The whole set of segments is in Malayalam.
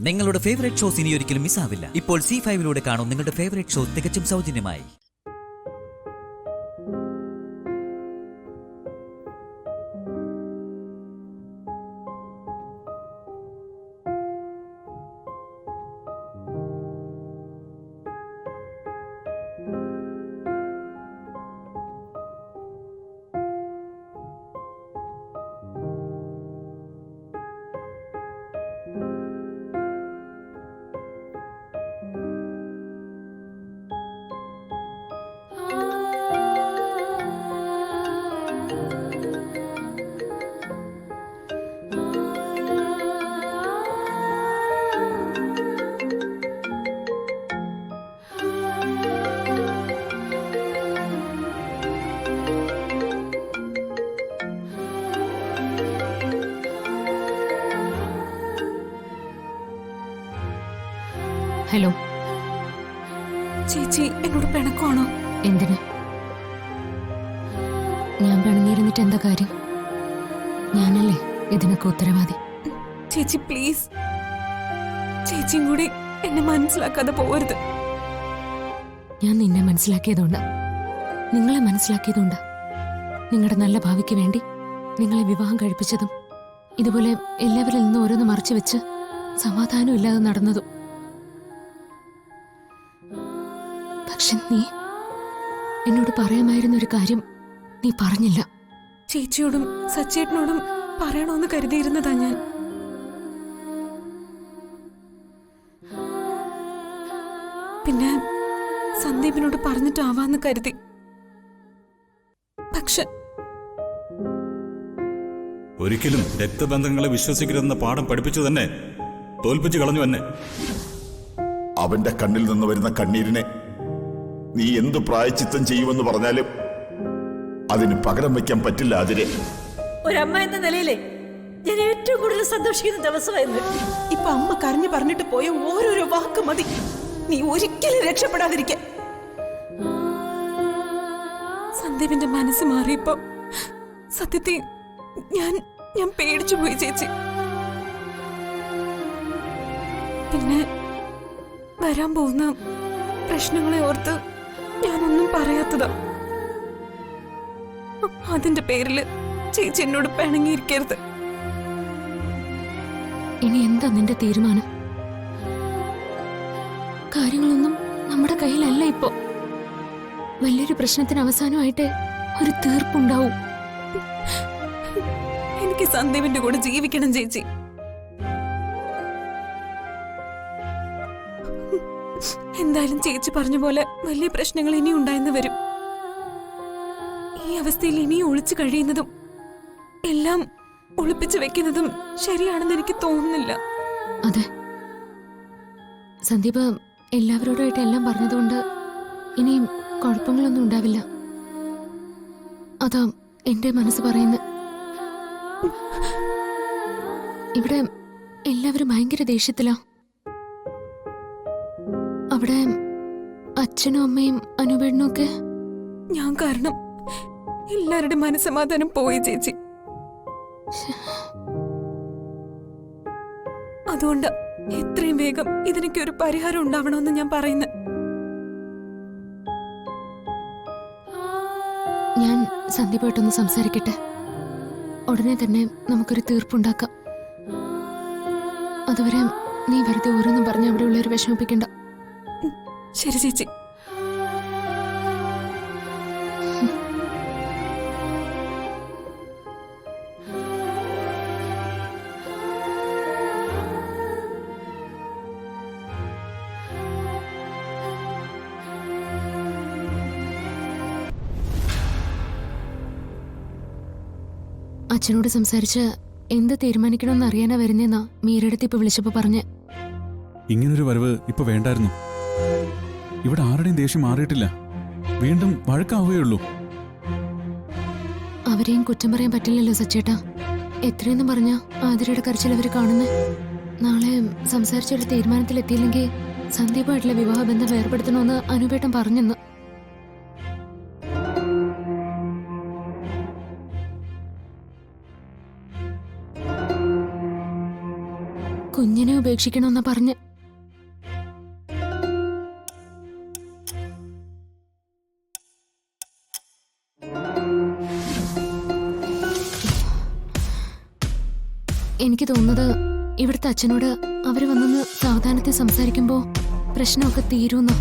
നിങ്ങളുടെ ഫേവറേറ്റ് ഷോസ് ഇനി ഒരിക്കലും മിസ്സാവില്ല. ഇപ്പോൾ C5 കാണും നിങ്ങളുടെ ഫേവറേറ്റ് ഷോ തികച്ചും സൗജന്യമായി. ഹലോ ചേച്ചി, എന്നോട് പിണക്കമാണോ? എന്തിന്? ഞാൻ പിണങ്ങിയിരുന്നിട്ട് എന്താ കാര്യം? ഞാനല്ലേ ഇതിനൊക്കെ ഉത്തരവാദി. ചേച്ചി പ്ലീസ്, ചേച്ചിയും കൂടി എന്നെ മനസ്സിലാക്കാതെ പോകരുത്. ഞാൻ നിന്നെ മനസ്സിലാക്കിയതുകൊണ്ടാ, നിങ്ങളെ മനസ്സിലാക്കിയതുകൊണ്ടാ, നിങ്ങളുടെ നല്ല ഭാവിക്ക് വേണ്ടി നിങ്ങളെ വിവാഹം കഴിപ്പിച്ചതും ഇതുപോലെ എല്ലാവരിൽ നിന്നും ഓരോന്ന് മറച്ചു വെച്ച് സമാധാനം ഇല്ലാതെ നടന്നതും. പക്ഷെ നീ എന്നോട് പറയാമായിരുന്ന ഒരു കാര്യം നീ പറഞ്ഞില്ല. ചേച്ചിയോടും സച്ചേട്ടനോടും പറയണമെന്ന് കരുതിയിരുന്നതാ ഞാൻ. പിന്നെ സന്ദീപിനോട് പറഞ്ഞിട്ടാവാന്ന് കരുതി. പക്ഷെ ഒരിക്കലും രക്തബന്ധങ്ങളെ വിശ്വസിക്കരുതെന്ന പാഠം പഠിപ്പിച്ചു തന്നെ തോൽപ്പിച്ചു കളഞ്ഞു എന്നെ. അവന്റെ കണ്ണിൽ നിന്ന് വരുന്ന കണ്ണീരിനെ നീ എന്തു പ്രായച്ചിത്തം ചെയ്യുമെന്ന് പറഞ്ഞാലും അതിന് പകരം വയ്ക്കാൻ പറ്റില്ല. അതിരെ ഒരമ്മ എന്ന നിലയിലെ ഞാൻ ഏറ്റവും കൂടുതൽ സന്തോഷിക്കുന്ന ദിവസമായിരുന്നു. ഇപ്പൊ അമ്മ കരഞ്ഞു പറഞ്ഞിട്ട് പോയ ഓരോരോ വാക്ക് മതി നീ ഒരിക്കലും രക്ഷപ്പെടാതിരിക്കാൻ. സന്ദീപിന്റെ മനസ്സ് മാറിയപ്പോ സത്യത്തിൽ ഞാൻ പേടിച്ചു പോയി ചേച്ചി. പിന്നെ വരാൻ പോകുന്ന പ്രശ്നങ്ങളെ ഓർത്ത് ഞാനൊന്നും പറയാത്തതാ. അതിന്റെ പേരില് ചേച്ചി എന്നോട് പിണങ്ങിയിരിക്കരുത്. ഇനി എന്താ നിന്റെ തീരുമാനം? കാര്യങ്ങളൊന്നും നമ്മുടെ കയ്യിലല്ല ഇപ്പോ. വലിയൊരു പ്രശ്നത്തിന് അവസാനമായിട്ട് ഒരു തീർപ്പുണ്ടാവും. എനിക്ക് സന്ദീപിന്റെ കൂടെ ജീവിക്കണം ചേച്ചി. എന്തായാലും ചേച്ചി പറഞ്ഞ പോലെ വലിയ പ്രശ്നങ്ങൾ ഇനി ഉണ്ടായെന്ന് വരും. ഈ അവസ്ഥയിൽ ഇനിയും ഒളിച്ചു കഴിയുന്നതും എല്ലാം ഒളിപ്പിച്ചു വെക്കുന്നതും ശരിയാണെന്ന് എനിക്ക് തോന്നുന്നില്ല. അതെ, സന്ദീപ് എല്ലാവരോടായിട്ട് എല്ലാം പറഞ്ഞതുകൊണ്ട് ഇനിയും കുഴപ്പങ്ങളൊന്നും ഉണ്ടാവില്ല. അതാ എന്റെ മനസ്സ് പറയുന്നത്. ഇവിടെ എല്ലാവരും ഭയങ്കര ദേഷ്യത്തിലാ. അവിടെ അച്ഛനും അമ്മയും അനുപേടനും ഒക്കെ. ഞാൻ കാരണം എല്ലാവരുടെ മനസ്സമാധാനം പോയി ചേച്ചി. അതുകൊണ്ട് എത്രയും വേഗം ഇതിനൊക്കെ ഒരു പരിഹാരം ഉണ്ടാവണമെന്ന് ഞാൻ പറയുന്നത്. ഞാൻ സന്ദീപായിട്ടൊന്ന് സംസാരിക്കട്ടെ. ഉടനെ തന്നെ നമുക്കൊരു തീർപ്പുണ്ടാക്കാം. അതുവരെ നീ വെറുതെ ഓരോന്നും പറഞ്ഞ് അവിടെ ഉള്ളവരെ വിഷമിപ്പിക്കണ്ട. ശരി ചേച്ചി. അച്ഛനോട് സംസാരിച്ച് എന്ത് തീരുമാനിക്കണമെന്ന് അറിയാനാ വരുന്നേന്നാ മീരടുത്ത് ഇപ്പൊ വിളിച്ചപ്പോ പറഞ്ഞ്. ഇങ്ങനൊരു വരവ് ഇപ്പൊ വേണ്ടായിരുന്നു. ഇവിടെ ആരുടെയും ദേഷ്യം മാറിയിട്ടില്ല. വീണ്ടും വഴക്കാവുകയുള്ളൂ. അവരെയും കുറ്റം പറയാൻ പറ്റില്ലല്ലോ സച്ചേട്ടാ. എത്രയെന്ന് പറഞ്ഞാ ആതിരയുടെ കരച്ചിൽ അവര് കാണുന്നേ. നാളെ സംസാരിച്ചൊരു തീരുമാനത്തിലെത്തിയില്ലെങ്കിൽ സന്ദീപായിട്ടുള്ള വിവാഹബന്ധം ഏർപ്പെടുത്തണമെന്ന് അനുപേട്ടൻ പറഞ്ഞെന്ന്. കുഞ്ഞിനെ ഉപേക്ഷിക്കണമെന്നാ പറഞ്ഞ്. എനിക്ക് തോന്നുന്നത് ഇവിടുത്തെ അച്ഛനോട് അവര് വന്നൊന്ന് സാവധാനത്തിൽ സംസാരിക്കുമ്പോ പ്രശ്നമൊക്കെ തീരുന്ന.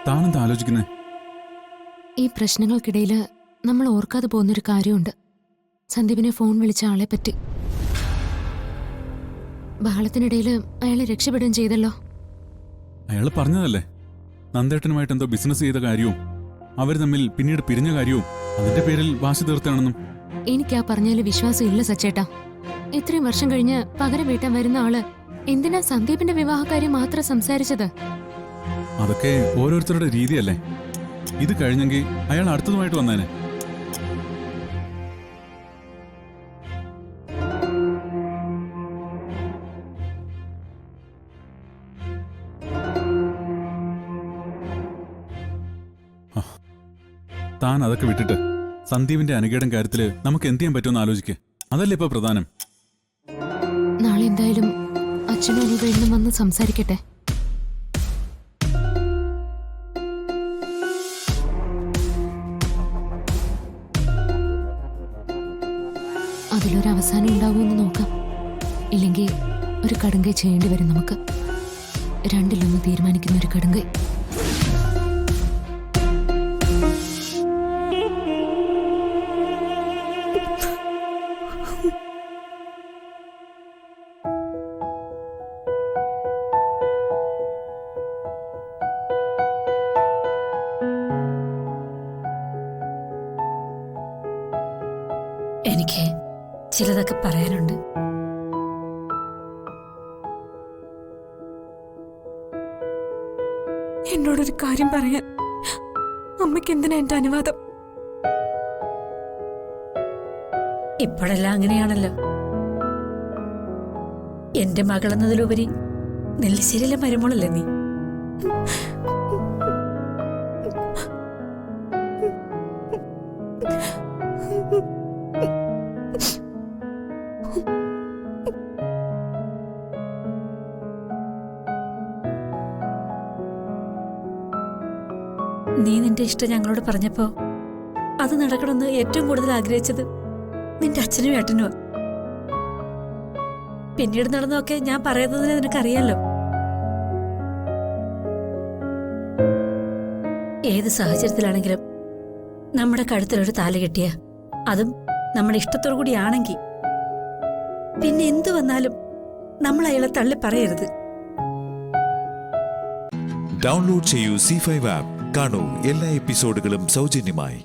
താനെന്താ ആലോചിക്കുന്നേ? ഈ പ്രശ്നങ്ങൾക്കിടയില് നമ്മൾ ഓർക്കാതെ പോകുന്നൊരു കാര്യമുണ്ട്. സന്ദീപിനെ ഫോൺ വിളിച്ച ആളെ പറ്റി. ബഹളത്തിനിടയിൽ അയാളെ രക്ഷപ്പെടുകയും ചെയ്തല്ലോ. അയാൾ പറഞ്ഞതല്ലേ, നന്ദേട്ടനുമായിട്ട് എന്തോ ബിസിനസ് ചെയ്ത കാര്യവും അവർ തമ്മിൽ പിന്നീട് പിരിഞ്ഞ കാര്യവും അതിന്റെ പേരിൽ വാശി തീർത്താണെന്നും. എനിക്ക് ആ പറഞ്ഞതിൽ വിശ്വാസം ഇല്ല സച്ചേട്ടാ. ഇത്രയും വർഷം കഴിഞ്ഞ് പകരം വീട്ടാൻ വരുന്ന ആള് എന്തിനാ സന്ദീപിന്റെ വിവാഹകാര്യം മാത്രം സംസാരിച്ചത്? അതൊക്കെ ഓരോരുത്തരുടെ രീതിയല്ലേ. ഇത് കഴിഞ്ഞെങ്കിൽ അയാൾ അടുത്തതുമായിട്ട് വന്നേനെ. താൻ അതൊക്കെ വിട്ടിട്ട് സന്ദീപിന്റെ അനുകേടം കാര്യത്തില് നമുക്ക് എന്ത് ചെയ്യാൻ പറ്റുമെന്ന് ആലോചിക്കേ. അതല്ലേ ഇപ്പൊ പ്രധാനം. നാളെ എന്തായാലും അച്ഛനും അനുവേണ്ടും വന്ന് സംസാരിക്കട്ടെ. അതിലൊരു അവസാനം ഉണ്ടാവുമെന്ന് നോക്കാം. ഇല്ലെങ്കിൽ ഒരു കടുങ്കൈ ചെയ്യേണ്ടി വരും നമുക്ക്. രണ്ടിലൊന്ന് തീരുമാനിക്കുന്ന ഒരു കടുങ്കൈ. എനിക്ക് ചിലതൊക്കെ പറയാനുണ്ട്. എന്നോടൊരു കാര്യം പറയാൻ അമ്മയ്ക്ക് എന്തിനാ എന്റെ അനുവാദം? ഇപ്പോഴെല്ലാം അങ്ങനെയാണല്ലോ. എന്റെ മകളെന്നതിലുപരി നെല്ലിശ്ശേരിയിലെ മരുമോളല്ലേ നീ? നീ നിന്റെ ഇഷ്ടം ഞങ്ങളോട് പറഞ്ഞപ്പോ അത് നടക്കണമെന്ന് ഏറ്റവും കൂടുതൽ ആഗ്രഹിച്ചത് നിന്റെ അച്ഛനും ഏട്ടനുമാ. പിന്നീട് നടന്നതൊക്കെ ഞാൻ പറയുന്നതിന് നിനക്കറിയാലോ. ഏത് സാഹചര്യത്തിലാണെങ്കിലും നമ്മുടെ കഴുത്തിലൊരു താലി കെട്ടിയ, അതും നമ്മുടെ ഇഷ്ടത്തോടു കൂടിയാണെങ്കിൽ, പിന്നെ എന്തു വന്നാലും നമ്മൾ അയാളെ തള്ളി പറയരുത്. ഡൗൺലോഡ് ചെയ്യൂ C5 ആപ്പ്. കാണൂ എല്ലാ എപ്പിസോഡുകളും സൗജന്യമായി.